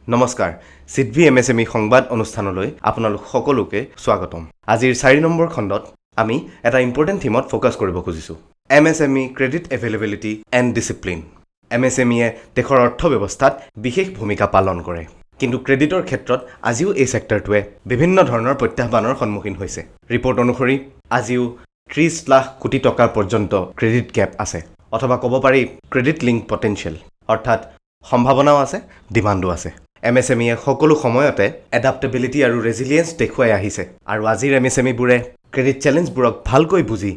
নমস্কাৰ সিদ্ধি এমএসএমই সংবাদ অনুষ্ঠানলৈ আপোনালোক সকলোকে স্বাগতম আজিৰ 4 নম্বৰ খণ্ডত আমি এটা ইম্পৰ্টেন্ট থিমত ফোকাস কৰিব খুজিছো MSME credit availability and discipline এমএসএমইয়ে দেশৰ অৰ্থব্যৱস্থাত বিশেষ ভূমিকা পালন কৰে কিন্তু ক্ৰেডিটৰ ক্ষেত্ৰত আজিও এই সেক্টৰটোৱে বিভিন্ন ধৰণৰ প্ৰত্যাহ্বানৰ সন্মুখীন হৈছে ৰিপৰ্ট অনুসৰি আজিও 30 লাখ কোটি টকাৰ পৰ্যন্ত ক্ৰেডিট গ্যাপ আছে অথবা ক'ব পাৰি ক্ৰেডিট লিংক পটেনশিয়েল অৰ্থাৎ সম্ভাৱনাও আছে ডিমাণ্ডো আছে এমএসএমইয়ে সকলো সময়তে এডাপ্টেবিলিটি আৰু ৰেজিলিয়েন্স দেখুৱাই আহিছে আৰু আজিৰ এমএসএমইবোৰে ক্ৰেডিট চ্যালেঞ্জবোৰক ভালকৈ বুজি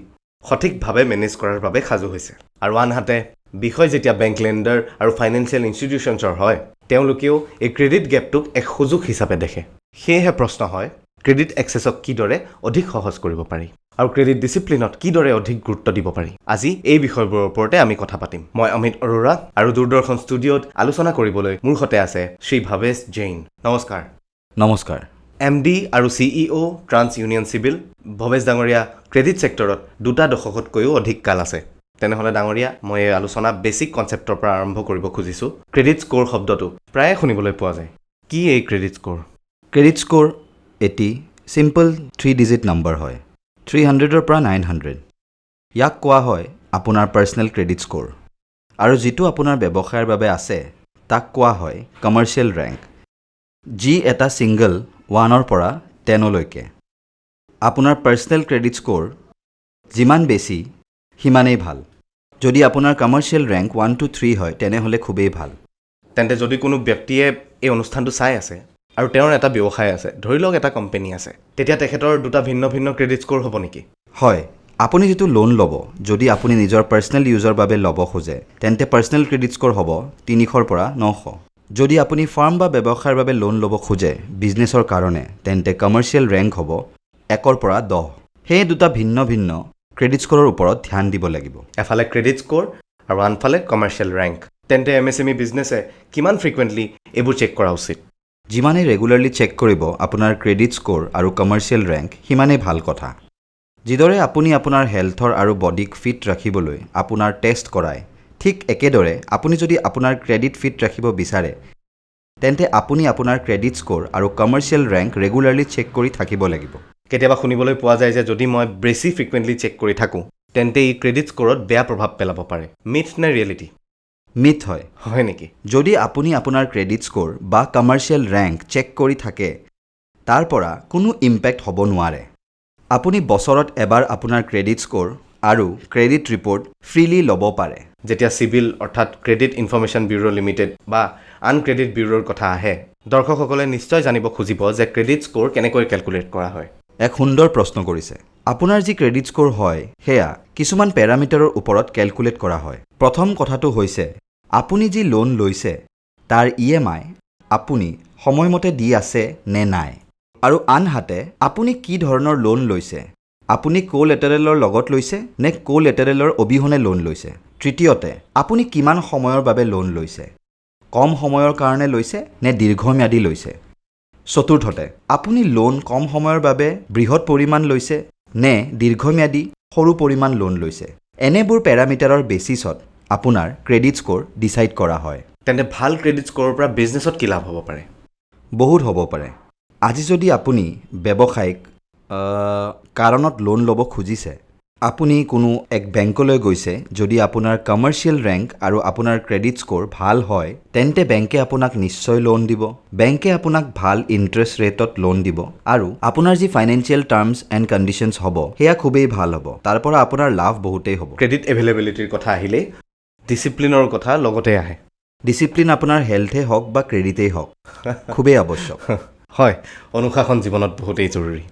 সঠিকভাৱে মেনেজ কৰাৰ বাবে সাজু হৈছে আৰু আনহাতে বিষয় যেতিয়া বেংক লেন্ডাৰ আৰু ফাইনেন্সিয়েল ইনষ্টিটিউচনছৰ হয় তেওঁলোকেও এই ক্ৰেডিট গ্যাপটোক এক সুযোগ হিচাপে দেখে সেয়েহে প্ৰশ্ন হয় ক্ৰেডিট এক্সেছক কিদৰে অধিক সহজ কৰিব পাৰি আৰু ক্ৰেডিট ডিসিপ্লিনত কিদৰে অধিক গুৰুত্ব দিব পাৰি আজি এই বিষয়বোৰৰ ওপৰতে আমি কথা পাতিম মই অমিত অৰোৰা আৰু দূৰদৰ্শন ষ্টুডিঅ'ত আলোচনা কৰিবলৈ মোৰ সৈতে আছে শ্ৰী ভৱেশ জৈন নমস্কাৰ নমস্কাৰ এমডি আৰু CEO trans union civil Bhabesh ডাঙৰীয়া ক্ৰেডিট সেক্টৰত দুটা দশকতকৈও অধিক কাল আছে তেনেহলে ডাঙৰীয়া মই এই আলোচনা বেসিক কনসেপ্টৰ পৰা আৰম্ভ কৰিব খুজিছো ক্ৰেডিট স্কোৰ শব্দটো প্ৰায় শুনিবলৈ পোৱা যায় কি এই ক্ৰেডিট স্কোৰ ক্ৰেডিট স্কোৰ এটি সিম্পল 3 ডিজিট নম্বৰ হয় 300ৰ পৰা 900 ইয়াক কোৱা হয় আপোনাৰ পাৰ্সোনেল ক্ৰেডিট স্কোৰ আৰু যেটো আপোনাৰ ব্যৱসায়ৰ বাবে আছে তাক কোৱা হয় কমাৰ্চিয়েল ৰেংক যি এটা সিঙ্গল 1ৰ পৰা 10 লৈকে আপোনাৰ পাৰ্সোনেল ক্ৰেডিট স্কোৰ যিমান বেছি সিমানেই ভাল যদি আপোনাৰ কমাৰ্চিয়েল ৰেংক 1 to 3 হয় তেনেহলে খুবেই ভাল তেন্তে যদি কোনো ব্যক্তিয়ে এই অনুষ্ঠানটো চাই আছে আৰু তেওঁৰ এটা ব্যৱসায় আছে ধৰি লওক এটা কোম্পানী আছে তেতিয়া তেখেতৰ দুটা ভিন্ন ভিন্ন ক্ৰেডিট স্কোৰ হ'ব নেকি হয় আপুনি যেটো লোন ল'ব যদি আপুনি নিজৰ পাৰ্সোনেল ইউজৰ বাবে ল'ব খোজে তেন্তে পাৰ্সোনেল ক্ৰেডিট স্কোৰ হ'ব 300ৰ পৰা 900 যদি আপুনি ফাৰ্ম বা ব্যৱসায়ৰ বাবে লোন ল'ব খোজে বিজনেছৰ কাৰণে তেন্তে কমাৰ্চিয়েল ৰেংক হ'ব 1ৰ পৰা 10 সেই দুটা ভিন্ন ভিন্ন ক্ৰেডিট স্কোৰৰ ওপৰত ধ্যান দিব লাগিব এফালে ক্ৰেডিট স্কোৰ আৰু আনফালে কমাৰ্চিয়েল ৰেংক তেন্তে এমএসএমই বিজনেছে কিমান ফ্ৰিকুৱেন্টলি এইবোৰ চেক কৰা উচিত যিমানে ৰেগুলাৰলি চেক কৰিব আপোনাৰ ক্ৰেডিট স্কোৰ আৰু কমাৰ্চিয়েল ৰেংক সিমানেই ভাল কথা যিদৰে আপুনি আপোনাৰ হেলথৰ আৰু বডিক ফিট ৰাখিবলৈ আপোনাৰ টেষ্ট কৰায় ঠিক একেদৰে আপুনি যদি আপোনাৰ ক্ৰেডিট ফিট ৰাখিব বিচাৰে তেন্তে আপুনি আপোনাৰ ক্ৰেডিট স্কোৰ আৰু কমাৰ্চিয়েল ৰেংক ৰেগুলাৰলি চেক কৰি থাকিব লাগিব কেতিয়াবা শুনিবলৈ পোৱা যায় যে যদি মই বেছি ফ্ৰিকুৱেন্টলি চেক কৰি থাকো তেন্তে এই ক্ৰেডিট স্কোৰত বেয়া প্ৰভাৱ পেলাব পাৰে মিথ নে ৰিয়েলিটি মিথ হয় নেকি যদি আপুনি আপোনাৰ ক্ৰেডিট স্কোৰ বা কমাৰ্চিয়েল ৰেংক চেক কৰি থাকে তাৰ পৰা কোনো ইম্পেক্ট হ'ব নোৱাৰে আপুনি বছৰত এবাৰ আপোনাৰ ক্ৰেডিট স্কোৰ আৰু ক্ৰেডিট ৰিপৰ্ট ফ্ৰীলি ল'ব পাৰে যেতিয়া সিভিল অৰ্থাৎ ক্ৰেডিট ইনফৰমেশ্যন ব্যুৰো লিমিটেড বা আন ক্ৰেডিট ব্যুৰোৰ কথা আহে দৰ্শকসকলে নিশ্চয় জানিব খুজিব যে ক্ৰেডিট স্কোৰ কেনেকৈ ক্যালকুলেট কৰা হয় এক সুন্দৰ প্ৰশ্ন কৰিছে আপোনাৰ যি ক্ৰেডিট স্কোৰ হয় হেয়া কিছুমান প্যাৰামিটাৰৰ ওপৰত ক্যালকুলেট কৰা হয় প্ৰথম কথাটো হৈছে আপুনি যি লোন লৈছে তাৰ ইএমআই আপুনি সময়মতে দি আছে নে নাই আৰু আনহাতে আপুনি কি ধৰণৰ লোন লৈছে আপুনি কোলেটাৰেলৰ লগত লৈছে নে কোলেটাৰেলৰ অবিহনে লোন লৈছে তৃতীয়তে আপুনি কিমান সময়ৰ বাবে লোন লৈছে কম সময়ৰ কাৰণে লৈছে নে দীৰ্ঘম্যাদী লৈছে চতুৰ্থতে আপুনি লোন কম সময়ৰ বাবে বৃহৎ পৰিমাণ লৈছে নে দীৰ্ঘম্যাদী সৰু পৰিমাণ লোন লৈছে এনেবোৰ প্যাৰামিটাৰৰ বেচিছত আপোনাৰ ক্ৰেডিট স্কোৰ ডিসাইড কৰা হয় তেন্তে ভাল ক্ৰেডিট স্কোৰৰ পৰা বিজনেছত কি লাভ হ'ব পাৰে বহুত হ'ব পাৰে আজি যদি আপুনি ব্যৱসায়িক কাৰণত লোন ল'ব খুজিছে আপুনি কোনো এক বেংকলৈ গৈছে যদি আপোনাৰ কমাৰ্চিয়েল ৰেংক আৰু আপোনাৰ ক্ৰেডিট স্কোৰ ভাল হয় তেন্তে বেংকে আপোনাক নিশ্চয় লোন দিব বেংকে আপোনাক ভাল ইন্টাৰেষ্ট ৰেটত লোন দিব আৰু আপোনাৰ যি ফাইনেন্সিয়েল টাৰ্মছ এণ্ড কণ্ডিশ্যনছ হ'ব হেয়া খুবেই ভাল হ'ব তাৰ পৰা আপোনাৰ লাভ বহুতেই হ'ব ক্ৰেডিট এভেইলেবিলিটিৰ কথা আহিলে ডিসিপ্লিনৰ কথা লগতে আহে ডিসিপ্লিন আপোনাৰ হেলথে হওক বা ক্ৰেডিটেই হওক খুবেই আৱশ্যক হয় অনুশাসন জীৱনত বহুতেই জৰুৰী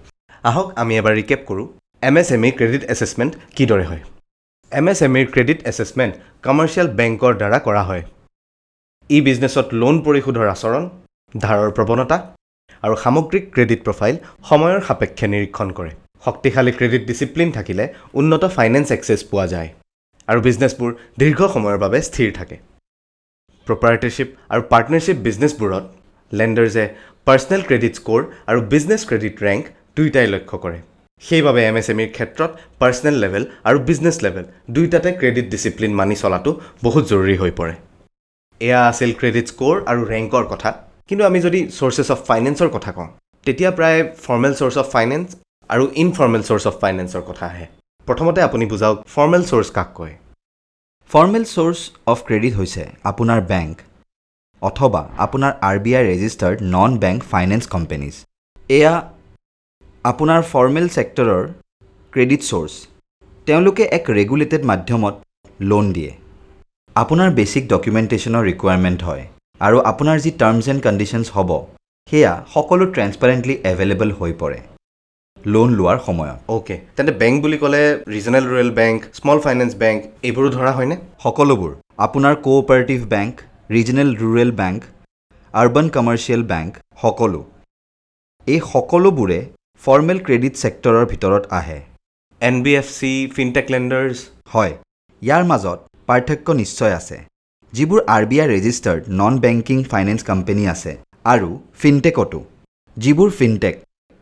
আহক আমি এবাৰ ৰিকেপ কৰোঁ এমএসএমই ক্ৰেডিট এছেছমেণ্ট কিদৰে হয় এমএসএমইৰ ক্ৰেডিট এছেছমেণ্ট কমাৰ্চিয়েল বেংকৰ দ্বাৰা কৰা হয় ই বিজনেছত লোন পৰিশোধৰ আচৰণ ধাৰৰ প্ৰৱণতা আৰু সামগ্ৰিক ক্ৰেডিট প্ৰফাইল সময়ৰ সাপেক্ষে নিৰীক্ষণ কৰে শক্তিশালী ক্ৰেডিট ডিসিপ্লিন থাকিলে উন্নত ফাইনেন্স এক্সেছ পোৱা যায় আৰু বিজনেছবোৰ দীৰ্ঘ সময়ৰ বাবে স্থিৰ থাকে প্ৰপাৰ্টৰশ্বিপ আৰু পাৰ্টনাৰশ্বিপ বিজনেছবোৰত লেণ্ডাৰ্ছে পাৰ্সোনেল ক্ৰেডিট স্কোৰ আৰু বিজনেছ ক্ৰেডিট ৰেংক দুইটাই লক্ষ্য কৰে সেইবাবে এমএসএমইৰ ক্ষেত্ৰত পাৰ্সোনেল লেভেল আৰু বিজনেছ লেভেল দুইটাতে ক্ৰেডিট ডিসিপ্লিন মানি চলাটো বহুত জৰুৰী হৈ পৰে এয়া আছিল ক্ৰেডিট স্কোৰ আৰু ৰেংকৰ কথা কিন্তু আমি যদি চ'ৰ্চেছ অফ ফাইনেন্সৰ কথা কওঁ তেতিয়া প্ৰায় ফৰ্মেল চ'ৰ্চ অফ ফাইনেন্স আৰু ইনফৰ্মেল চ'ৰ্চ অফ ফাইনেন্সৰ কথা আহে প্ৰথমতে আপুনি বুজাওক ফৰ্মেল চ'ৰ্চ কাক কয় ফৰ্মেল চ'ৰ্চ অফ ক্ৰেডিট হৈছে আপোনাৰ বেংক অথবা আপোনাৰ RBI registered non bank finance companies এয়া আপোনাৰ ফৰ্মেল ছেক্টৰৰ ক্ৰেডিট চ'ৰ্চ তেওঁলোকে এক ৰেগুলেটেড মাধ্যমত লোন দিয়ে আপোনাৰ বেছিক ডকুমেণ্টেশ্যনৰ ৰিকুৱাৰমেণ্ট হয় আৰু আপোনাৰ যি টাৰ্মছ এণ্ড কণ্ডিশ্যনছ হ'ব সেয়া সকলো ট্ৰেন্সপাৰেণ্টলি এভেইলেবল হৈ পৰে লোন লোৱাৰ সময়ত অ'কে তেন্তে বেংক বুলি ক'লে regional rural bank small finance bank এইবোৰো ধৰা হয়নে সকলোবোৰ আপোনাৰ cooperative bank regional rural bank urban commercial bank সকলো এই সকলোবোৰে ফৰ্মেল ক্ৰেডিট ছেক্টৰৰ ভিতৰত আহে NBFC ফিনটেক লেণ্ডাৰ্ছ হয় ইয়াৰ মাজত পাৰ্থক্য নিশ্চয় আছে যিবোৰ RBI registered non banking finance company আছে আৰু ফিনটেকতো যিবোৰ ফিনটেক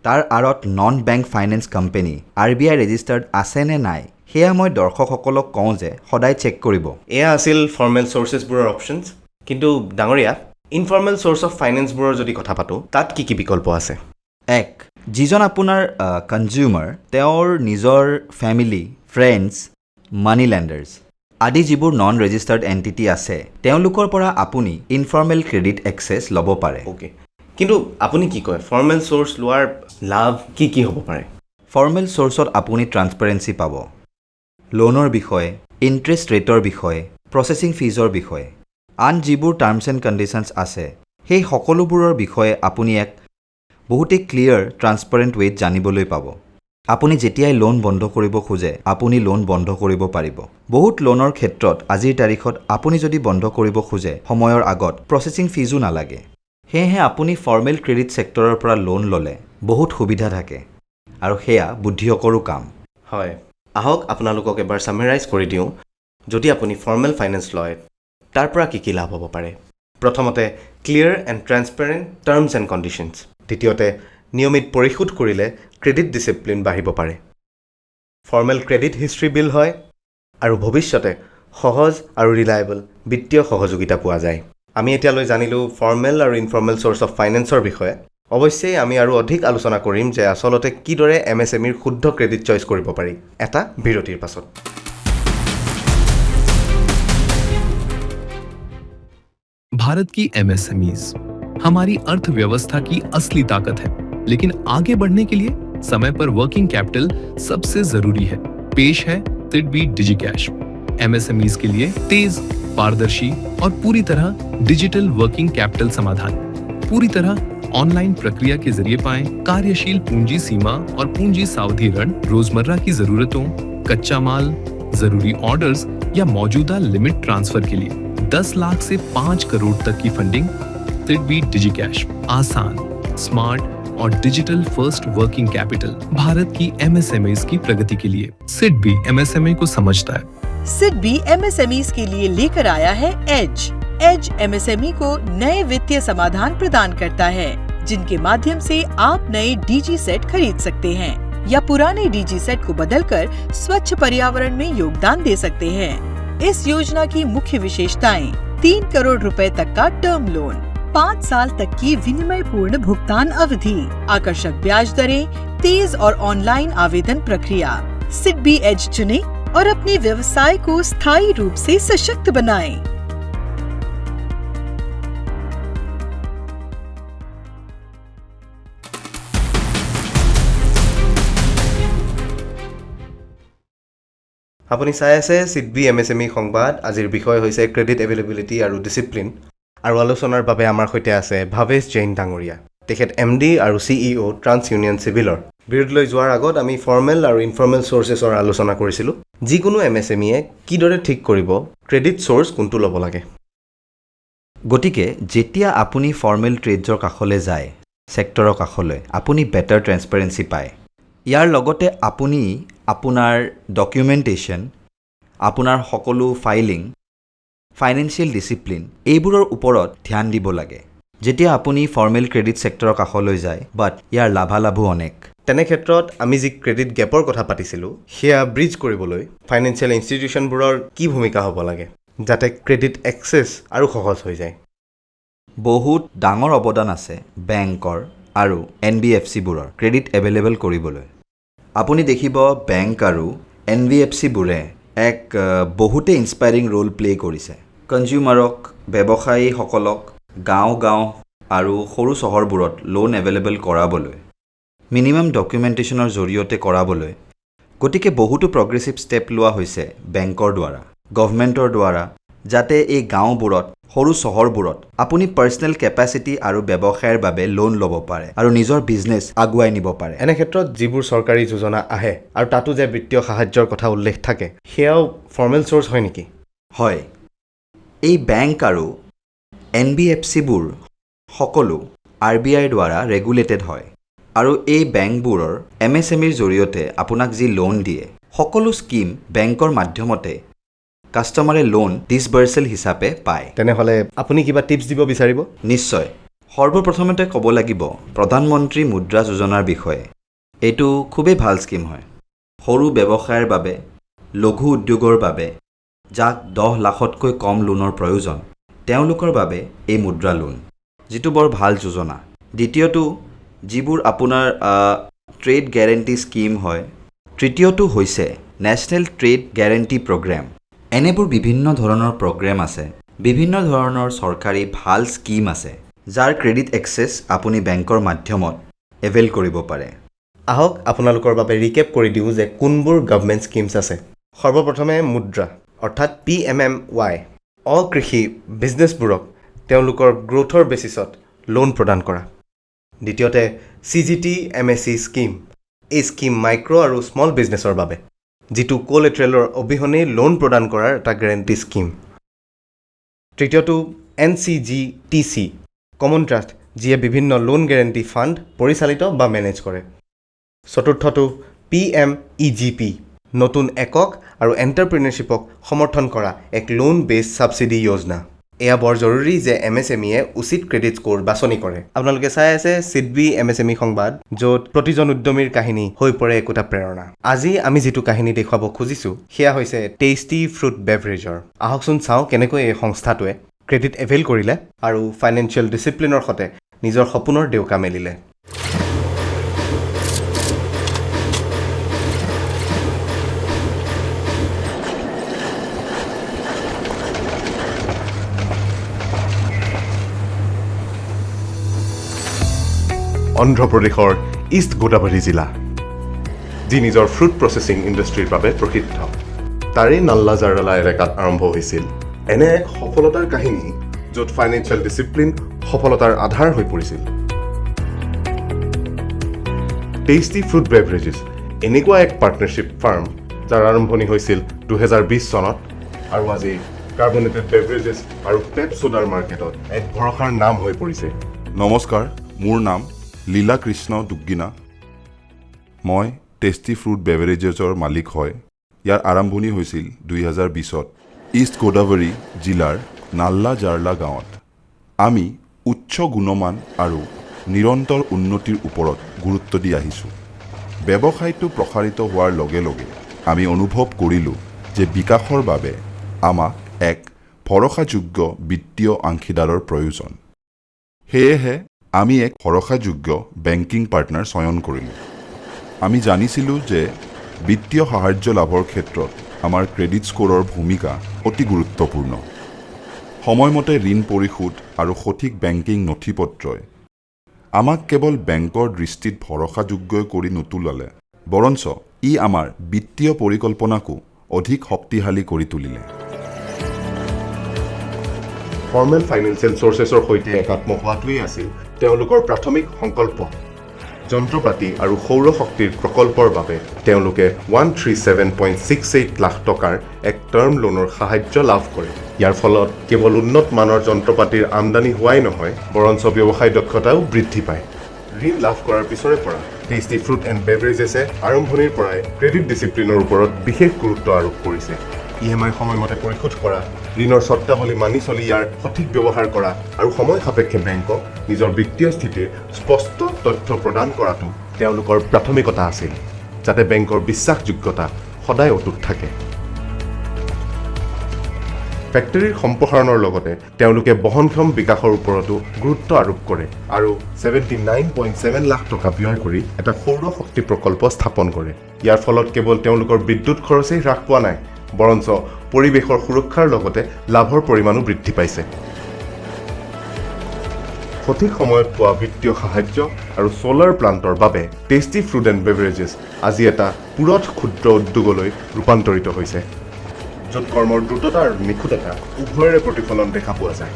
তাৰ আঁৰত non bank finance company RBI registered আছে নে নাই সেয়া মই দৰ্শকসকলক কওঁ যে সদায় চেক কৰিব এয়া আছিল ফৰ্মেল চ'ৰ্চেছবোৰৰ অপশ্যনছ কিন্তু ডাঙৰীয়া ইনফৰ্মেল চ'ৰ্চ অফ ফাইনেন্সবোৰৰ যদি কথা পাতোঁ তাত কি কি বিকল্প আছে এক যিজন আপোনাৰ কনজিউমাৰ তেওঁৰ নিজৰ ফেমিলি ফ্ৰেণ্ডছ মানি লেণ্ডাৰ্ছ আদি যিবোৰ নন ৰেজিষ্টাৰ্ড এণ্টিটি আছে তেওঁলোকৰ পৰা আপুনি ইনফৰ্মেল ক্ৰেডিট এক্সেছ ল'ব পাৰে অ'কে কিন্তু আপুনি কি কয় ফৰ্মেল চ'ৰ্চ লোৱাৰ লাভ কি কি হ'ব পাৰে ফৰ্মেল চ'ৰ্চত আপুনি ট্ৰান্সপাৰেঞ্চি পাব লোনৰ বিষয়ে ইণ্টাৰেষ্ট ৰেটৰ বিষয়ে প্ৰচেছিং ফিজৰ বিষয়ে আন যিবোৰ টাৰ্মছ এণ্ড কণ্ডিশ্যনছ আছে সেই সকলোবোৰৰ বিষয়ে আপুনি এক বহুতেই ক্লিয়াৰ ট্ৰান্সপাৰেণ্ট ৱেত জানিবলৈ পাব আপুনি যেতিয়াই লোন বন্ধ কৰিব খোজে আপুনি লোন বন্ধ কৰিব পাৰিব বহুত লোনৰ ক্ষেত্ৰত আজিৰ তাৰিখত আপুনি যদি বন্ধ কৰিব খোজে সময়ৰ আগত প্ৰচেছিং ফিজো নালাগে সেয়েহে আপুনি ফৰ্মেল ক্ৰেডিট ছেক্টৰৰ পৰা লোন ল'লে বহুত সুবিধা থাকে আৰু সেয়া বুদ্ধিয়কৰো কাম হয় আহক আপোনালোকক এবাৰ ছামাৰাইজ কৰি দিওঁ যদি আপুনি ফৰ্মেল ফাইনেন্স লয় তাৰ পৰা কি কি লাভ হ'ব পাৰে প্ৰথমতে clear and transparent terms and conditions দ্বিতীয়তে নিয়মিত পৰিশোধ কৰিলে ক্ৰেডিট ডিচিপ্লিন বাঢ়িব পাৰে ফৰ্মেল ক্ৰেডিট হিষ্ট্ৰী বিল হয় আৰু ভৱিষ্যতে সহজ আৰু ৰিলায়েবল বিত্তীয় সহযোগিতা পোৱা যায় আমি এতিয়ালৈ জানিলোঁ ফৰ্মেল আৰু ইনফৰ্মেল চ'ৰ্চ অফ ফাইনেন্সৰ বিষয়ে অৱশ্যেই আমি আৰু অধিক আলোচনা কৰিম যে আচলতে কিদৰে MSMEৰ শুদ্ধ ক্ৰেডিট চইচ কৰিব পাৰি এটা বিৰতিৰ পাছত भारत की MSMEs हमारी अर्थव्यवस्था की असली ताकत है लेकिन आगे बढ़ने के लिए समय पर वर्किंग कैपिटल सबसे जरूरी है पेश है सिडबी डिजिकैश MSMEs के लिए तेज पारदर्शी और पूरी तरह डिजिटल वर्किंग कैपिटल समाधान पूरी तरह ऑनलाइन प्रक्रिया के जरिए पाएं कार्यशील पूंजी सीमा और पूंजी सावधि ऋण रोजमर्रा की जरूरतों कच्चा माल जरूरी ऑर्डर्स या मौजूदा लिमिट ट्रांसफर के लिए 10 लाख से 5 करोड़ तक की फंडिंग सिडबी डिजिकैश आसान स्मार्ट और digital first working capital Bharat की MSMEs की प्रगति के लिए सिडबी MSME को समझता है सिडबी MSMEs के लिए लेकर आया है एज MSME को नए वित्तीय समाधान प्रदान करता है जिनके माध्यम से आप नए DG सेट खरीद सकते हैं या पुराने DG सेट को बदलकर स्वच्छ पर्यावरण में योगदान दे सकते हैं इस योजना की मुख्य विशेषताएं 3 करोड़ रुपए तक का टर्म लोन 5 साल तक की विनिमय पूर्ण भुगतान अवधि आकर्षक ब्याज दरें तेज और ऑनलाइन आवेदन प्रक्रिया सिडबी एज चुनें और अपने व्यवसाय को स्थायी रूप से सशक्त बनाएं। আপুনি চাই আছে সিডবি MSME সংবাদ আজিৰ বিষয় হৈছে ক্ৰেডিট এভেইলেবিলিটি আৰু ডিচিপ্লিন আৰু আলোচনাৰ বাবে আমাৰ সৈতে আছে ভাৱেশ জৈন ডাঙৰীয়া তেখেত MD আৰু CEO ট্ৰান্স ইউনিয়ন চিভিলৰ বিৰতিলৈ যোৱাৰ আগত আমি ফৰ্মেল আৰু ইনফৰ্মেল চ'ৰ্চেছৰ আলোচনা কৰিছিলোঁ যিকোনো MSMEয়ে কিদৰে ঠিক কৰিব ক্ৰেডিট চ'ৰ্চ কোনটো ল'ব লাগে গতিকে যেতিয়া আপুনি ফৰ্মেল ট্ৰেডছৰ কাষলৈ যায় ছেক্টৰৰ কাষলৈ আপুনি বেটাৰ ট্ৰেন্সপাৰেঞ্চি পায় ইয়াৰ লগতে আপুনি আপোনাৰ ডকুমেণ্টেশ্যন আপোনাৰ সকলো ফাইলিং ফাইনেন্সিয়েল ডিচিপ্লিন এইবোৰৰ ওপৰত ধ্যান দিব লাগে যেতিয়া আপুনি ফৰ্মেল ক্ৰেডিট ছেক্টৰৰ কাষলৈ যায় বাট ইয়াৰ লাভালাভো অনেক তেনে ক্ষেত্ৰত আমি যি ক্ৰেডিট গেপৰ কথা পাতিছিলোঁ সেয়া ব্ৰিজ কৰিবলৈ ফাইনেন্সিয়েল ইনষ্টিটিউশ্যনবোৰৰ কি ভূমিকা হ'ব লাগে যাতে ক্ৰেডিট এক্সেছ আৰু সহজ হৈ যায় বহুত ডাঙৰ অৱদান আছে বেংকৰ আৰু NBFCবোৰৰ ক্ৰেডিট এভেইলেবল কৰিবলৈ। আপুনি দেখিব বেংক আৰু NBFCবোৰে এক বহুতে ইনস্পায়াৰিং ৰোল প্লে কৰিছে কনজিউমাৰক, ব্যৱসায়ীসকলক গাঁও আৰু সৰু চহৰবোৰত লোন এভেইলেবল কৰাবলৈ, মিনিমাম ডকুমেণ্টেশ্যনৰ জৰিয়তে কৰাবলৈ। গতিকে বহুতো প্ৰগ্ৰেছিভ ষ্টেপ লোৱা হৈছে বেংকৰ দ্বাৰা, গভৰ্ণমেণ্টৰ দ্বাৰা, যাতে এই গাঁওবোৰত, সৰু চহৰবোৰত আপুনি পাৰ্চনেল কেপাচিটি আৰু ব্যৱসায়ৰ বাবে লোন ল'ব পাৰে আৰু নিজৰ বিজনেছ আগুৱাই নিব পাৰে। এনে ক্ষেত্ৰত যিবোৰ চৰকাৰী যোজনা আহে আৰু তাতো যে বিত্তীয় সাহায্যৰ কথা উল্লেখ থাকে, সেয়াও ফৰ্মেল চ'ৰ্চ হয় নেকি? হয়, এই বেংক আৰু NBFCবোৰ সকলো RBIৰ দ্বাৰা ৰেগুলেটেড হয় আৰু এই বেংকবোৰৰ MSMEৰ জৰিয়তে আপোনাক যি লোন দিয়ে, সকলো স্কিম বেংকৰ মাধ্যমতে কাষ্টমাৰে লোন ডিছবাৰ্চেল হিচাপে পায়। তেনেহ'লে আপুনি কিবা টিপছ দিব বিচাৰিব? নিশ্চয়। সৰ্বপ্ৰথমতে ক'ব লাগিব প্ৰধানমন্ত্ৰী মুদ্ৰা যোজনাৰ বিষয়ে। এইটো খুবেই ভাল স্কিম হয় সৰু ব্যৱসায়ৰ বাবে, লঘু উদ্যোগৰ বাবে, যাক 10 লাখতকৈ কম লোনৰ প্ৰয়োজন, তেওঁলোকৰ বাবে এই মুদ্ৰা লোন, যিটো বৰ ভাল যোজনা। দ্বিতীয়টো, যিবোৰ আপোনাৰ ট্ৰেড গেৰেণ্টি স্কিম হয়। তৃতীয়টো হৈছে নেশ্যনেল ট্ৰেড গেৰেণ্টি প্ৰগ্ৰেম। এনেবোৰ বিভিন্ন ধৰণৰ প্ৰগ্ৰেম আছে, বিভিন্ন ধৰণৰ চৰকাৰী ভাল স্কিম আছে, যাৰ ক্ৰেডিট এক্সেছ আপুনি বেংকৰ মাধ্যমত এভেইল কৰিব পাৰে। আহক আপোনালোকৰ বাবে ৰিকেপ কৰি দিওঁ যে কোনবোৰ গভৰ্ণমেণ্ট স্কিমছ আছে। সৰ্বপ্ৰথমে মুদ্ৰা অৰ্থাৎ PMMY, অকৃষি বিজনেছবোৰক তেওঁলোকৰ গ্ৰোথৰ বেচিছত লোন প্ৰদান কৰা। দ্বিতীয়তে CGT MSE স্কিম। এই স্কিম মাইক্ৰ' আৰু স্মল বিজনেছৰ বাবে, যিটো কোলেট্ৰেলৰ অবিহনে লোন প্ৰদান কৰাৰ এটা গেৰেণ্টি স্কিম। তৃতীয়টো NCGTC, কমন ট্ৰাষ্ট, যিয়ে বিভিন্ন লোন গেৰেণ্টি ফাণ্ড পৰিচালিত বা মেনেজ কৰে। চতুৰ্থটো PMEGP, নতুন একক আৰু এণ্টাৰপ্ৰিনাৰশ্বিপক সমৰ্থন কৰা এক লোন বেছড ছাবচিডি যোজনা। এয়া বৰ জৰুৰী যে MSMEয়ে উচিত ক্ৰেডিট স্ক'ৰ বাছনি কৰে। আপোনালোকে চাই আছে সিডবি MSME সংবাদ, য'ত প্ৰতিজন উদ্যমীৰ কাহিনী হৈ পৰে একোটা প্ৰেৰণা। আজি আমি যিটো কাহিনী দেখুৱাব খুজিছোঁ সেয়া হৈছে টেষ্টি ফ্ৰুট বেভৰেজৰ। আহকচোন চাওঁ কেনেকৈ এই সংস্থাটোৱে ক্ৰেডিট এভেইল কৰিলে আৰু ফাইনেন্সিয়েল ডিচিপ্লিনৰ সৈতে নিজৰ সপোনৰ ডেউকা মেলিলে। অন্ধ্ৰপ্ৰদেশৰ ইষ্ট গোদাবৰী জিলা, যি নিজৰ ফ্ৰুট প্ৰচেছিং ইণ্ডাষ্ট্ৰীৰ বাবে প্ৰসিদ্ধ। তাৰেই নাল্লা জাৰলা এলেকাত আৰম্ভ হৈছিল এনে এক সফলতাৰ কাহিনী, য'ত ফাইনেন্সিয়েল ডিচিপ্লিন সফলতাৰ আধাৰ হৈ পৰিছিল। টেষ্টি ফ্ৰুট বেভৰেজেছ এনেকুৱা এক পাৰ্টনাৰশ্বিপ ফাৰ্ম, যাৰ আৰম্ভণি হৈছিল 2020 চনত আৰু আজি কাৰ্বনেটেড বেভৰেজেছ আৰু পেপ ছ'ডাৰ মাৰ্কেটত এক ভৰসাৰ নাম হৈ পৰিছে। নমস্কাৰ, মোৰ নাম লীলা কৃষ্ণ দুগ্গিনা। মই টেষ্টি ফ্ৰুট বেভাৰেজেছৰ মালিক হয়। ইয়াৰ আৰম্ভণি হৈছিল 2020ত ইষ্ট গোদাবৰী জিলাৰ নাল্লা জাৰলা গাঁৱত। আমি উচ্চ গুণমান আৰু নিৰন্তৰ উন্নতিৰ ওপৰত গুৰুত্ব দি আহিছোঁ। ব্যৱসায়টো প্ৰসাৰিত হোৱাৰ লগে লগে আমি অনুভৱ কৰিলোঁ যে বিকাশৰ বাবে আমাক এক ভৰসাযোগ্য বিত্তীয় অংশীদাৰৰ প্ৰয়োজন। সেয়েহে আমি এক ভৰসাযোগ্য বেংকিং পাৰ্টনাৰ চয়ন কৰিলোঁ। আমি জানিছিলোঁ যে বিত্তীয় সাহায্য লাভৰ ক্ষেত্ৰত আমাৰ ক্ৰেডিট স্ক'ৰৰ ভূমিকা অতি গুৰুত্বপূৰ্ণ। সময়মতে ঋণ পৰিশোধ আৰু সঠিক বেংকিং নথিপত্ৰই আমাক কেৱল বেংকৰ দৃষ্টিত ভৰসাযোগ্য কৰি নোতোলালে, বৰঞ্চ ই আমাৰ বিত্তীয় পৰিকল্পনাকো অধিক শক্তিশালী কৰি তুলিলে। ফৰ্মেল ফাইনেন্সিয়েল চ'ৰ্চেছৰ সৈতে একাত্ম হোৱাটোৱেই আছিল তেওঁলোকৰ প্ৰাথমিক সংকল্প। যন্ত্ৰপাতি আৰু সৌৰ শক্তিৰ প্ৰকল্পৰ বাবে তেওঁলোকে 137.68 লাখ টকাৰ এক টাৰ্ম লোনৰ সাহায্য লাভ কৰে। ইয়াৰ ফলত কেৱল উন্নত মানৰ যন্ত্ৰপাতিৰ আমদানি হোৱাই নহয়, বৰঞ্চ ব্যৱসায় দক্ষতাও বৃদ্ধি পায়। ঋণ লাভ কৰাৰ পিছৰে পৰা টেষ্টি ফ্ৰুট এণ্ড বেভৰেজেছে আৰম্ভণিৰ পৰাই ক্ৰেডিট ডিচিপ্লিনৰ ওপৰত বিশেষ গুৰুত্ব আৰোপ কৰিছে। EMI সময়মতে পৰিশোধ কৰা, ঋণৰ চৰ্তাৱলী মানি চলি ইয়াৰ সঠিক ব্যৱহাৰ কৰা আৰু সময় সাপেক্ষে বেংকক নিজৰ বিত্তীয় স্থিতিৰ স্পষ্ট তথ্য প্ৰদান কৰাটো তেওঁলোকৰ প্ৰাথমিকতা আছিল, যাতে বেংকৰ বিশ্বাসযোগ্যতা সদায় অটুট থাকে। ফেক্টৰীৰ সম্প্ৰসাৰণৰ লগতে তেওঁলোকে বহনক্ষম বিকাশৰ ওপৰতো গুৰুত্ব আৰোপ কৰে আৰু 79.7 লাখ টকা ব্যয় কৰি এটা সৌৰ শক্তি প্ৰকল্প স্থাপন কৰে। ইয়াৰ ফলত কেৱল তেওঁলোকৰ বিদ্যুৎ খৰচেই হ্ৰাস পোৱা নাই, বৰঞ্চ পৰিৱেশৰ সুৰক্ষাৰ লগতে লাভৰ পৰিমাণো বৃদ্ধি পাইছে। সঠিক সময়ত পোৱা বিত্তীয় সাহায্য আৰু ছ'লাৰ প্লাণ্টৰ বাবে টেষ্টি ফুড এণ্ড বেভাৰেজেছ আজি এটা পুৰঠ ক্ষুদ্ৰ উদ্যোগলৈ ৰূপান্তৰিত হৈছে, য'ত কৰ্মৰ দ্ৰুততা আৰু নিখুঁততা উভয়ৰে প্ৰতিফলন দেখা পোৱা যায়।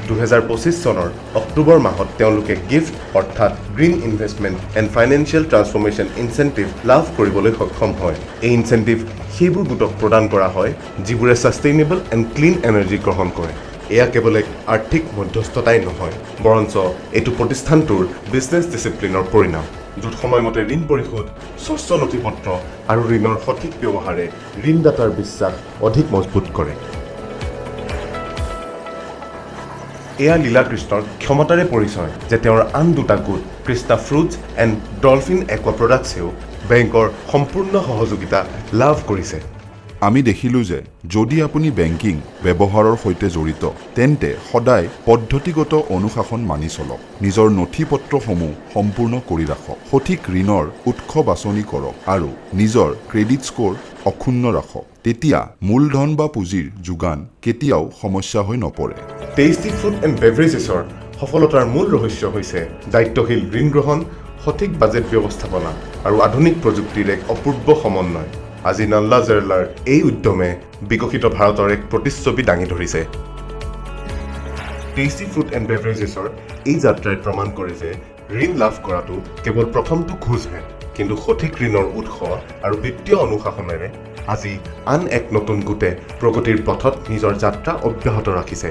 2025 চনৰ অক্টোবৰ মাহত তেওঁলোকে গিফ্ট অৰ্থাৎ green investment and financial transformation incentive লাভ কৰিবলৈ সক্ষম হয়। এই ইনচেণ্টিভ সেইবোৰ গোটক প্ৰদান কৰা হয় যিবোৰে ছাষ্টেইনেবল এণ্ড ক্লিন এনাৰ্জি গ্ৰহণ কৰে। এয়া কেৱল এক আৰ্থিক মধ্যস্থতাই নহয়, বৰঞ্চ এইটো প্ৰতিষ্ঠানটোৰ বিজনেছ ডিচিপ্লিনৰ পৰিণাম, য'ত সময়মতে ঋণ পৰিশোধ, স্বচ্ছ নথিপত্ৰ আৰু ঋণৰ সঠিক ব্যৱহাৰে ঋণদাতাৰ বিশ্বাস অধিক মজবুত কৰে। এয়া লীলা কৃষ্ণৰ ক্ষমতাৰে পৰিচয় যে তেওঁৰ আন দুটা গোট কৃষ্ণা ফ্ৰুটছ এণ্ড ডলফিন একুৱা প্ৰডাক্টছেও বেংকৰ সম্পূৰ্ণ সহযোগিতা লাভ কৰিছে। আমি দেখিলোঁ যে যদি আপুনি বেংকিং ব্যৱহাৰৰ সৈতে জড়িত তেন্তে সদায় পদ্ধতিগত অনুশাসন মানি চলক, নিজৰ নথিপত্ৰসমূহ সম্পূৰ্ণ কৰি ৰাখক, সঠিক ঋণৰ উৎস বাছনি কৰক আৰু নিজৰ ক্ৰেডিট স্ক'ৰ অক্ষুণ্ণ ৰাখক। তেতিয়া মূলধন বা পুঁজিৰ যোগান কেতিয়াও সমস্যা হৈ নপৰে। টেষ্টি ফুড এণ্ড বেভাৰেজেছৰ সফলতাৰ মূল ৰহস্য হৈছে দায়িত্বশীল ঋণ গ্ৰহণ, সঠিক বাজেট ব্যৱস্থাপনা আৰু আধুনিক প্ৰযুক্তিৰ এক অপূৰ্ব সমন্বয়। আজি নাল্লা জেৰলাৰ এই উদ্যমে বিকশিত ভাৰতৰ এক প্ৰতিচ্ছবি দাঙি ধৰিছে। টেষ্টি ফুড এণ্ড বেভাৰেজেছৰ এই যাত্ৰাই প্ৰমাণ কৰে যে ঋণ লাভ কৰাটো কেৱল প্ৰথমটো খোজহে, কিন্তু সঠিক ঋণৰ উৎস আৰু বিত্তীয় অনুশাসনেৰে আজি আন এক নতুন গোটে প্ৰগতিৰ পথত নিজৰ যাত্ৰা অব্যাহত ৰাখিছে।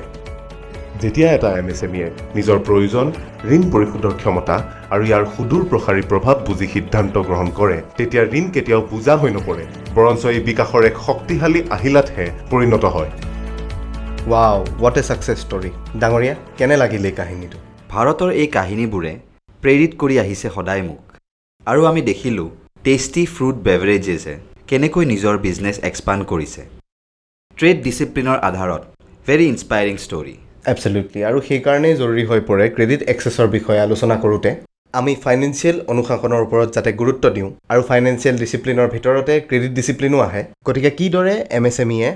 যেতিয়া এটা MSMEয়ে নিজৰ প্ৰয়োজন, ঋণ পৰিশোধৰ ক্ষমতা আৰু ইয়াৰ সুদূৰ প্ৰসাৰী প্ৰভাৱ বুজি সিদ্ধান্ত গ্ৰহণ কৰে, তেতিয়া ঋণ কেতিয়াও বোজা হৈ নপৰে, বৰঞ্চ এই বিকাশৰ এক শক্তিশালী আহিলাতহে পৰিণত হয়। Wow, what a success story. ডাঙৰীয়া, কেনে লাগিল এই কাহিনীটো? ভাৰতৰ এই কাহিনীবোৰে প্ৰেৰিত কৰি আহিছে সদায় মোক, আৰু আমি দেখিলোঁ টেষ্টি ফ্ৰুট বেভাৰেজেছে কেনেকৈ নিজৰ বিজনেছ এক্সপাণ্ড কৰিছে। ট্ৰেড ডিচিপ্লিনৰ আধাৰত ভেৰি ইনস্পায়াৰিং ষ্টৰী। এবছলিউটলি, আৰু সেইকাৰণেই জৰুৰী হৈ পৰে ক্ৰেডিট এক্সেছৰ বিষয়ে আলোচনা কৰোঁতে আমি ফাইনেন্সিয়েল অনুশাসনৰ ওপৰত যাতে গুৰুত্ব দিওঁ, আৰু ফাইনেন্সিয়েল ডিচিপ্লিনৰ ভিতৰতে ক্ৰেডিট ডিচিপ্লিনো আহে। গতিকে কিদৰে MSMEয়ে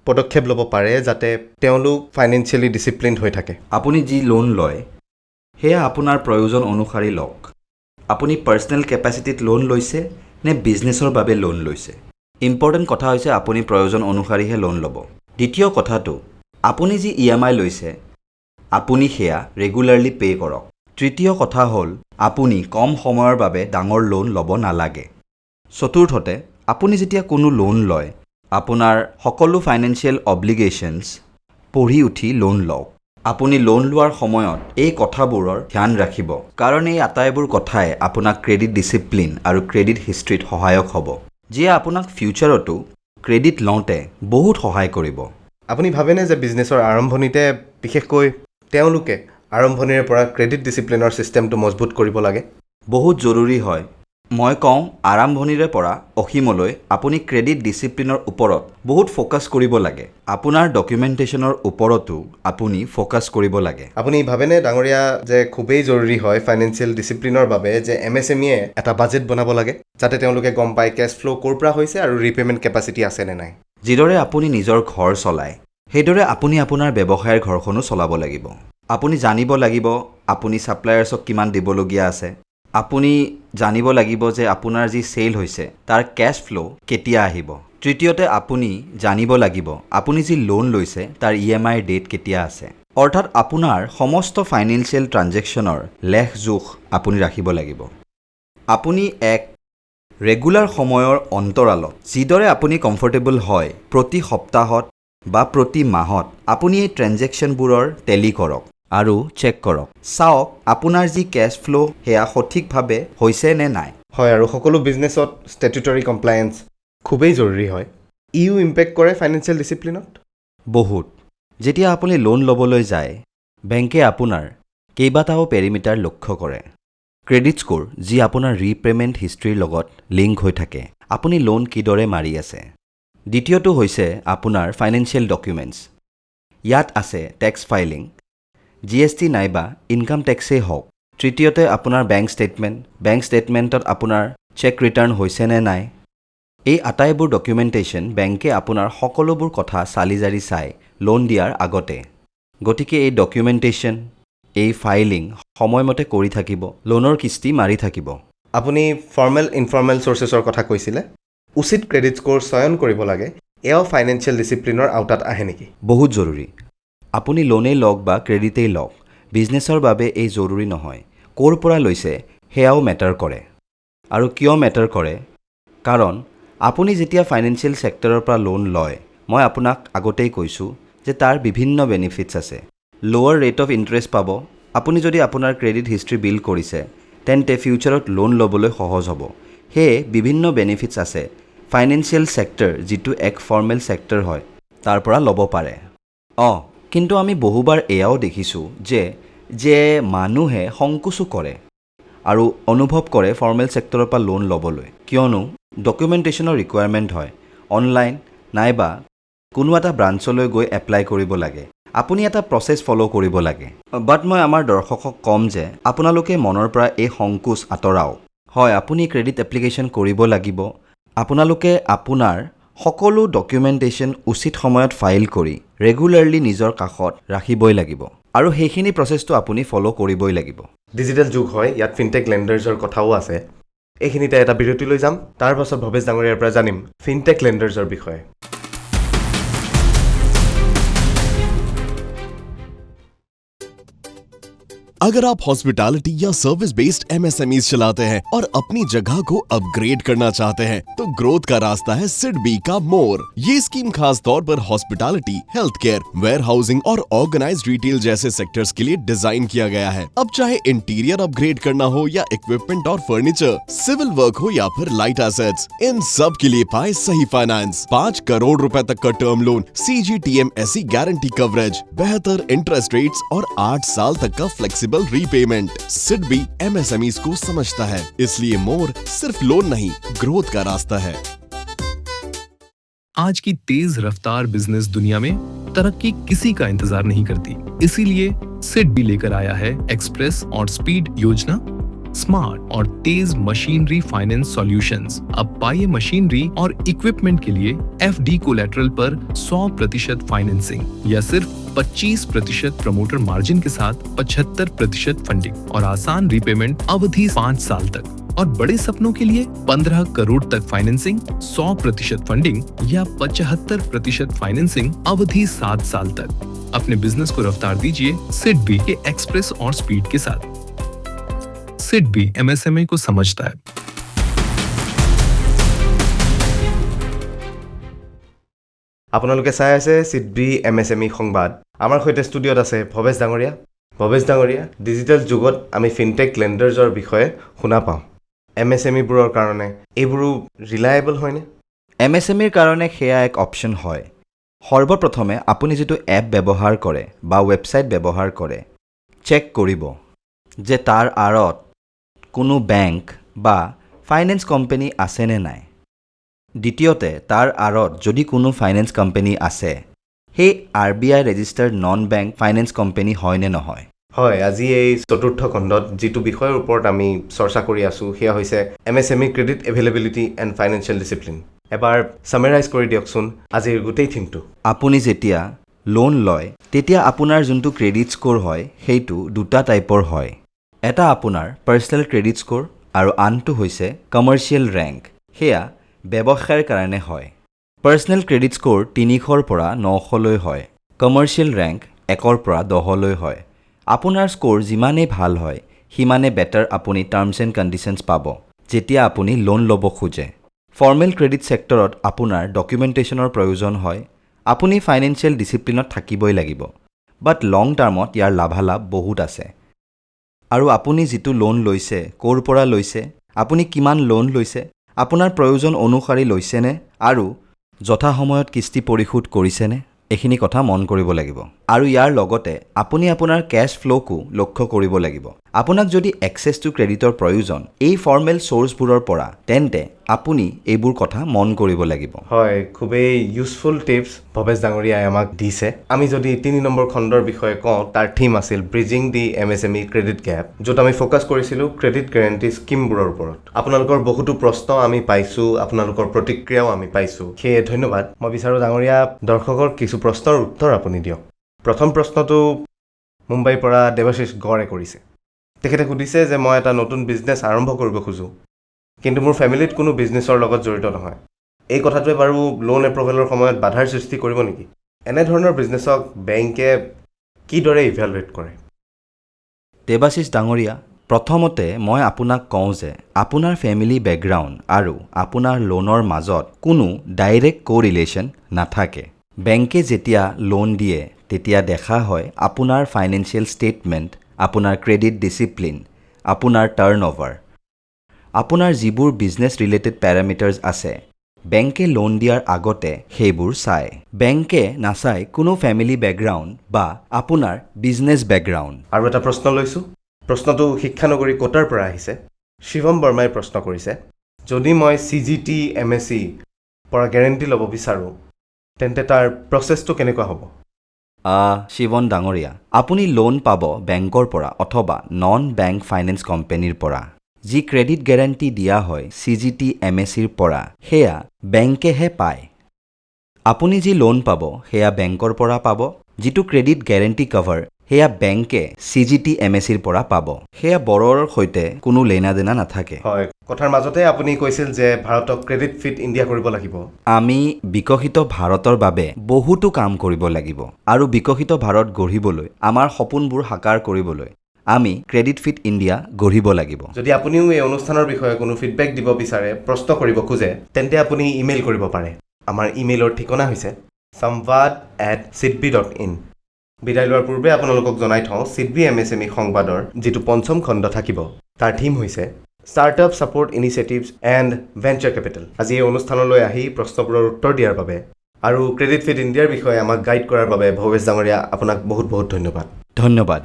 পদক্ষেপ ল'ব পাৰে যাতে তেওঁলোক ফাইনেন্সিয়েলি ডিচিপ্লিনড হৈ থাকে? আপুনি যি লোন লয় সেয়া আপোনাৰ প্ৰয়োজন অনুসাৰি লওক। আপুনি পাৰ্চনেল কেপাচিটিত লোন লৈছে নে বিজনেছৰ বাবে লোন লৈছে? ইম্পৰ্টেণ্ট কথা হৈছে আপুনি প্ৰয়োজন অনুসাৰিহে লোন ল'ব। দ্বিতীয় কথাটো, আপুনি যি EMI লৈছে আপুনি সেয়া ৰেগুলাৰলি পে' কৰক। তৃতীয় কথা হ'ল আপুনি কম সময়ৰ বাবে ডাঙৰ লোন ল'ব নালাগে। চতুৰ্থতে, আপুনি যেতিয়া কোনো লোন লয় আপোনাৰ সকলো ফাইনেন্সিয়েল অব্লিগেশ্যনছ পঢ়ি উঠি লোন লওক। আপুনি লোন লোৱাৰ সময়ত এই কথাবোৰৰ ধ্যান ৰাখিব, কাৰণ এই আটাইবোৰ কথাই আপোনাক ক্ৰেডিট ডিচিপ্লিন আৰু ক্ৰেডিট হিষ্ট্ৰীত সহায়ক হ'ব, যিয়ে আপোনাক ফিউচাৰতো ক্ৰেডিট লওঁতে বহুত সহায় কৰিব। আপুনি ভাবেনে যে বিজনেছৰ আৰম্ভণিতে বিশেষকৈ তেওঁলোকে আৰম্ভণিৰে পৰা ক্ৰেডিট ডিচিপ্লিনৰ ছিষ্টেমটো মজবুত কৰিব লাগে? বহুত জৰুৰী হয়। মই কওঁ আৰম্ভণিৰে পৰা অসীমলৈ আপুনি ক্ৰেডিট ডিচিপ্লিনৰ ওপৰত বহুত ফ'কাছ কৰিব লাগে। আপোনাৰ ডকুমেণ্টেশ্যনৰ ওপৰতো আপুনি ফ'কাছ কৰিব লাগে। আপুনি ভাবেনে ডাঙৰীয়া যে খুবেই জৰুৰী হয় ফাইনেন্সিয়েল ডিচিপ্লিনৰ বাবে যে MSMEয়ে এটা বাজেট বনাব লাগে, যাতে তেওঁলোকে গম পায় কেছ ফ্ল' ক'ৰ পৰা হৈছে আৰু ৰিপে'মেণ্ট কেপাচিটি আছে নে নাই? যিদৰে আপুনি নিজৰ ঘৰ চলায় সেইদৰে আপুনি আপোনাৰ ব্যৱসায়ৰ ঘৰখনো চলাব লাগিব। আপুনি জানিব লাগিব আপুনি ছাপ্লায়াৰ্ছক কিমান দিবলগীয়া আছে। আপুনি জানিব লাগিব যে আপোনাৰ যি চেল হৈছে তাৰ কেছ ফ্ল' কেতিয়া আহিব। তৃতীয়তে, আপুনি জানিব লাগিব আপুনি যি লোন লৈছে তাৰ EMI ডেট কেতিয়া আছে। অৰ্থাৎ আপোনাৰ সমস্ত ফাইনেন্সিয়েল ট্ৰানজেকশ্যনৰ লেখ জোখ আপুনি ৰাখিব লাগিব। আপুনি এক ৰেগুলাৰ সময়ৰ অন্তৰালত যিদৰে আপুনি কমফৰ্টেবল হয় প্ৰতি সপ্তাহত বা প্ৰতি মাহত আপুনি এই ট্ৰেনজেকশ্যনবোৰৰ টেলি কৰক আৰু চেক কৰক। চাওক আপোনাৰ যি কেছ ফ্ল' সেয়া সঠিকভাৱে হৈছে নে নাই। হয়, আৰু সকলো বিজনেছত ষ্টেটুটৰী কমপ্লায়েন্স খুবেই জৰুৰী হয়। ইও ইম্পেক্ট কৰে ফাইনেন্সিয়েল ডিচিপ্লিনত? বহুত। যেতিয়া আপুনি লোন ল'বলৈ যায় বেংকে আপোনাৰ কেইবাটাও পেৰিমিটাৰ লক্ষ্য কৰে। ক্ৰেডিট স্ক'ৰ, যি আপোনাৰ ৰিপে'মেণ্ট হিষ্ট্ৰীৰ লগত লিংক হৈ থাকে। আপুনি লোন কিদৰে মাৰি আছে, দ্বিতীয়টো হৈছে আপোনাৰ ফাইনেন্সিয়েল ডকুমেণ্টছ। ইয়াত আছে টেক্স ফাইলিং, GST নাইবা ইনকাম টেক্সেই হওক। তৃতীয়তে আপোনাৰ বেংক ষ্টেটমেণ্টত আপোনাৰ চেক ৰিটাৰ্ণ হৈছে নে নাই। এই আটাইবোৰ ডকুমেণ্টেশ্যন বেংকে আপোনাৰ সকলোবোৰ কথা চালি জাৰি চাই লোন দিয়াৰ আগতে। গতিকে এই ডকুমেণ্টেশ্যন, এই ফাইলিং সময়মতে কৰি থাকিব, লোনৰ কিস্তি মাৰি থাকিব। আপুনি ফৰ্মেল ইনফৰ্মেল চ'ৰ্চেছৰ কথা কৈছিলে। উচিত ক্ৰেডিট স্ক'ৰ চয়ন কৰিব লাগে, এয়াও ফাইনেন্সিয়েল ডিচিপ্লিনৰ আওতাত আহে নেকি? বহুত জৰুৰী। আপুনি লোনেই লওক বা ক্ৰেডিটেই লওক, বিজনেছৰ বাবে এই জৰুৰী নহয়। ক'ৰ পৰা লৈছে সেয়াও মেটাৰ কৰে। আৰু কিয় মেটাৰ কৰে? কাৰণ আপুনি যেতিয়া ফাইনেন্সিয়েল ছেক্টৰৰ পৰা লোন লয়, মই আপোনাক আগতেই কৈছোঁ যে তাৰ বিভিন্ন বেনিফিটছ আছে। লোৱাৰ ৰেট অফ ইণ্টাৰেষ্ট পাব। আপুনি যদি আপোনাৰ ক্ৰেডিট হিষ্ট্ৰী বিল্ড কৰিছে, তেন্তে ফিউচাৰত লোন ল'বলৈ সহজ হ'ব। সেয়ে বিভিন্ন বেনিফিটছ আছে। ফাইনেন্সিয়েল ছেক্টৰ যিটো এক ফৰ্মেল ছেক্টৰ হয়, তাৰ পৰা ল'ব পাৰে। কিন্তু আমি বহুবাৰ এয়াও দেখিছোঁ যে মানুহে সংকোচো কৰে আৰু অনুভৱ কৰে ফৰ্মেল ছেক্টৰৰ পৰা লোন ল'বলৈ, কিয়নো ডকুমেণ্টেশ্যনৰ ৰিকুৱাৰমেণ্ট হয়। অনলাইন নাইবা কোনো এটা ব্ৰাঞ্চলৈ গৈ এপ্লাই কৰিব লাগে। আপুনি এটা প্ৰচেছ ফ'ল' কৰিব লাগে। বাট মই আমাৰ দৰ্শকক ক'ম যে আপোনালোকে মনৰ পৰা এই সংকোচ আঁতৰাওক। হয়, আপুনি ক্ৰেডিট এপ্লিকেশ্যন কৰিব লাগিব। আপোনালোকে আপোনাৰ সকলো ডকুমেণ্টেশ্যন উচিত সময়ত ফাইল কৰি ৰেগুলাৰলি নিজৰ কাষত ৰাখিবই লাগিব আৰু সেইখিনি প্ৰচেছটো আপুনি ফ'ল' কৰিবই লাগিব। ডিজিটেল যুগ হয়, ইয়াত ফিনটেক লেণ্ডাৰ্ছৰ কথাও আছে। এইখিনিতে এটা বিৰতি লৈ যাম, তাৰ পাছত ভৱেশ ডাঙৰীয়াৰ পৰা জানিম ফিনটেক লেণ্ডাৰ্ছৰ বিষয়ে। अगर आप हॉस्पिटैलिटी या सर्विस बेस्ड MSMEs चलाते हैं और अपनी जगह को अपग्रेड करना चाहते हैं, तो ग्रोथ का रास्ता है सिडबी का मोर। ये स्कीम खास तौर पर hospitality, health care, warehousing और ऑर्गेनाइज्ड रिटेल जैसे सेक्टर्स के लिए डिजाइन किया गया है। अब चाहे इंटीरियर अपग्रेड करना हो या इक्विपमेंट और फर्नीचर, सिविल वर्क हो या फिर लाइट एसेट्स, इन सब के लिए पाए सही फाइनेंस। 5 करोड़ रुपए तक का term loan, CGTMSE guarantee coverage, बेहतर इंटरेस्ट रेट्स और 8 साल तक का फ्लेक्सिबल रीपेमेंट। सिडबी MSMEs को समझता है, इसलिए मोर सिर्फ लोन नहीं, ग्रोथ का रास्ता है। आज की तेज रफ्तार बिजनेस दुनिया में तरक्की किसी का इंतजार नहीं करती। इसीलिए सिडबी लेकर आया है एक्सप्रेस और स्पीड योजना, स्मार्ट और तेज मशीनरी फाइनेंस सॉल्यूशंस। अब पाइए मशीनरी और इक्विपमेंट के लिए FD कोलैटरल पर 100% फाइनेंसिंग या सिर्फ 25% प्रमोटर मार्जिन के साथ 75% फंडिंग और आसान रीपेमेंट अवधि 5 साल तक। और बड़े सपनों के लिए 15 करोड़ तक फाइनेंसिंग, 100% फंडिंग या 75% फाइनेंसिंग अवधि 7 साल तक। अपने बिजनेस को रफ्तार दीजिए सिडबी के एक्सप्रेस और स्पीड के साथ। सिडबी MSME को समझता है। আপোনালোকে চাই আছে সিডবি MSME সংবাদ। আমাৰ সৈতে ষ্টুডিঅ'ত আছে ভৱেশ ডাঙৰীয়া। ভৱেশ ডাঙৰীয়া, ডিজিটেল যুগত আমি ফিনটেক লেণ্ডাৰ্ছৰ বিষয়ে শুনা পাওঁ। MSMEবোৰৰ কাৰণে এইবোৰো ৰিলায়েবল হয়নে? MSMEৰ কাৰণে সেয়া এক অপশ্যন হয়। সৰ্বপ্ৰথমে আপুনি যিটো এপ ব্যৱহাৰ কৰে বা ৱেবছাইট ব্যৱহাৰ কৰে, চেক কৰিব যে তাৰ আঁৰত কোনো বেংক বা ফাইনেন্স কোম্পানী আছেনে নাই। দ্বিতীয়তে, তাৰ আঁৰত যদি কোনো ফাইনেন্স কোম্পানী আছে, সেই RBI registered non bank finance company হয় নে নহয়। হয়, আজি এই চতুৰ্থ খণ্ডত যিটো বিষয়ৰ ওপৰত আমি চৰ্চা কৰি আছোঁ সেয়া হৈছে MSME credit availability and financial discipline. এবাৰ ছামাৰাইজ কৰি দিয়কচোন আজিৰ গোটেই থিমটো। আপুনি যেতিয়া লোন লয় তেতিয়া আপোনাৰ যোনটো ক্ৰেডিট স্ক'ৰ হয় সেইটো দুটা টাইপৰ হয়। এটা আপোনাৰ পাৰ্চনেল ক্ৰেডিট স্ক'ৰ আৰু আনটো হৈছে কমাৰ্চিয়েল ৰেংক। সেয়া ব্যৱসায়ৰ কাৰণে হয়। পাৰ্চনেল ক্ৰেডিট স্ক'ৰ 300ৰ পৰা 900লৈ হয়। কমাৰ্চিয়েল ৰেংক 1ৰ পৰা 10লৈ হয়। আপোনাৰ স্ক'ৰ যিমানেই ভাল হয় সিমানে বেটাৰ আপুনি টাৰ্মছ এণ্ড কণ্ডিশ্যনছ পাব যেতিয়া আপুনি লোন ল'ব খোজে। ফৰ্মেল ক্ৰেডিট ছেক্টৰত আপোনাৰ ডকুমেণ্টেশ্যনৰ প্ৰয়োজন হয়। আপুনি ফাইনেন্সিয়েল ডিচিপ্লিনত থাকিবই লাগিব। বাট লং টাৰ্মত ইয়াৰ লাভালাভ বহুত আছে। আৰু আপুনি যিটো লোন লৈছে, ক'ৰ পৰা লৈছে, আপুনি কিমান লোন লৈছে, আপোনাৰ প্ৰয়োজন অনুসৰি লৈছেনে আৰু যথাসময়ত কিস্তি পৰিশোধ কৰিছেনে, এইখিনি কথা মন কৰিব লাগিব। আৰু ইয়াৰ লগতে আপুনি আপোনাৰ কেছ ফ্ল'কো লক্ষ্য কৰিব লাগিব। আপোনাক যদি এক্সেছ টু ক্ৰেডিটৰ প্ৰয়োজন এই ফৰ্মেল চ'ৰ্চবোৰৰ পৰা তেন্তে আপুনি এইবোৰ কথা মন কৰিব লাগিব। হয়, খুবেই ইউজফুল টিপছ ভৱেশ ডাঙৰীয়াই আমাক দিছে। আমি যদি 3 নম্বৰ খণ্ডৰ বিষয়ে কওঁ, তাৰ থিম আছিল ব্ৰিজিং দি MSME ক্ৰেডিট গেপ, য'ত আমি ফ'কাছ কৰিছিলোঁ ক্ৰেডিট গেৰেণ্টি স্কিমবোৰৰ ওপৰত। আপোনালোকৰ বহুতো প্ৰশ্ন আমি পাইছোঁ, আপোনালোকৰ প্ৰতিক্ৰিয়াও আমি পাইছোঁ, সেয়ে ধন্যবাদ। মই বিচাৰোঁ ডাঙৰীয়া দৰ্শকৰ কিছু প্ৰশ্নৰ উত্তৰ আপুনি দিয়ক। প্ৰথম প্ৰশ্নটো মুম্বাইৰ পৰা দেৱাশিষ গড়ে কৰিছে। তেখেতে সুধিছে যে মই এটা নতুন বিজনেছ আৰম্ভ কৰিব খোজোঁ, কিন্তু মোৰ ফেমিলিত কোনো বিজনেছৰ লগত জড়িত নহয়। এই কথাটোৱে বাৰু লোন এপ্ৰুভেলৰ সময়ত বাধাৰ সৃষ্টি কৰিব নেকি? এনেধৰণৰ বিজনেছক বেংকে কিদৰে ইভেলুৱেট কৰে? দেৱাশিষ ডাঙৰীয়া, প্ৰথমতে মই আপোনাক কওঁ যে আপোনাৰ ফেমিলি বেকগ্ৰাউণ্ড আৰু আপোনাৰ লোনৰ মাজত কোনো ডাইৰেক্ট কোৰিলেশ্যন নাথাকে। বেংকে যেতিয়া লোন দিয়ে তেতিয়া দেখা হয় আপোনাৰ ফাইনেন্সিয়েল ষ্টেটমেণ্ট, আপোনাৰ ক্ৰেডিট ডিচিপ্লিন, আপোনাৰ টাৰ্ণঅভাৰ, আপোনাৰ যিবোৰ বিজনেছ ৰিলেটেড পেৰামিটাৰ্ছ আছে, বেংকে লোন দিয়াৰ আগতে সেইবোৰ চায়। বেংকে নাচায় কোনো ফেমিলি বেকগ্ৰাউণ্ড বা আপোনাৰ বিজনেছ বেকগ্ৰাউণ্ড। আৰু এটা প্ৰশ্ন লৈছোঁ। প্ৰশ্নটো শিক্ষানগৰী কোটাৰ পৰা আহিছে। শিৱম বৰ্মাই প্ৰশ্ন কৰিছে, যদি মই CGT MSE পৰা গেৰেণ্টি ল'ব বিচাৰোঁ তেন্তে তাৰ প্ৰচেছটো কেনেকুৱা হ'ব? শিৱন ডাঙৰীয়া, আপুনি লোন পাব বেংকৰ পৰা অথবা নন বেংক ফাইনেন্স কোম্পানীৰ পৰা। যি ক্ৰেডিট গেৰাণ্টি দিয়া হয় CGT MSEৰ পৰা, সেয়া বেংকেহে পায়। আপুনি যি লোন পাব সেয়া বেংকৰ পৰা পাব। যিটো ক্ৰেডিট গেৰাণ্টি কভাৰ সেয়া বেংকে CGT MSEৰ পৰা পাব। সেয়া বৰৰ সৈতে কোনো লেনা দেনা নাথাকে। হয়, কথাৰ মাজতে আপুনি কৈছিল যে ভাৰতক ক্ৰেডিট ফিট ইণ্ডিয়া কৰিব লাগিব। আমি বিকশিত ভাৰতৰ বাবে বহুতো কাম কৰিব লাগিব আৰু বিকশিত ভাৰত গঢ়িবলৈ, আমাৰ সপোনবোৰ সাকাৰ কৰিবলৈ আমি ক্ৰেডিট ফিট ইণ্ডিয়া গঢ়িব লাগিব। যদি আপুনিও এই অনুষ্ঠানৰ বিষয়ে কোনো ফিডবেক দিব বিচাৰে, প্ৰশ্ন কৰিব খোজে, তেন্তে আপুনি ইমেইল কৰিব পাৰে। আমাৰ ইমেইলৰ ঠিকনা হৈছে samvad@sidbi.in। বিদায় লোৱাৰ পূৰ্বে আপোনালোকক জনাই থওঁ, সিডবি MSME সংবাদৰ যিটো পঞ্চম খণ্ড থাকিব তাৰ থিম হৈছে startup support initiatives and venture capital. আজি এই অনুষ্ঠানলৈ আহি প্ৰশ্নবোৰৰ উত্তৰ দিয়াৰ বাবে আৰু ক্ৰেডিট ফিট ইণ্ডিয়াৰ বিষয়ে আমাক গাইড কৰাৰ বাবে ভৱেশ ডাঙৰীয়া আপোনাক বহুত বহুত ধন্যবাদ। ধন্যবাদ।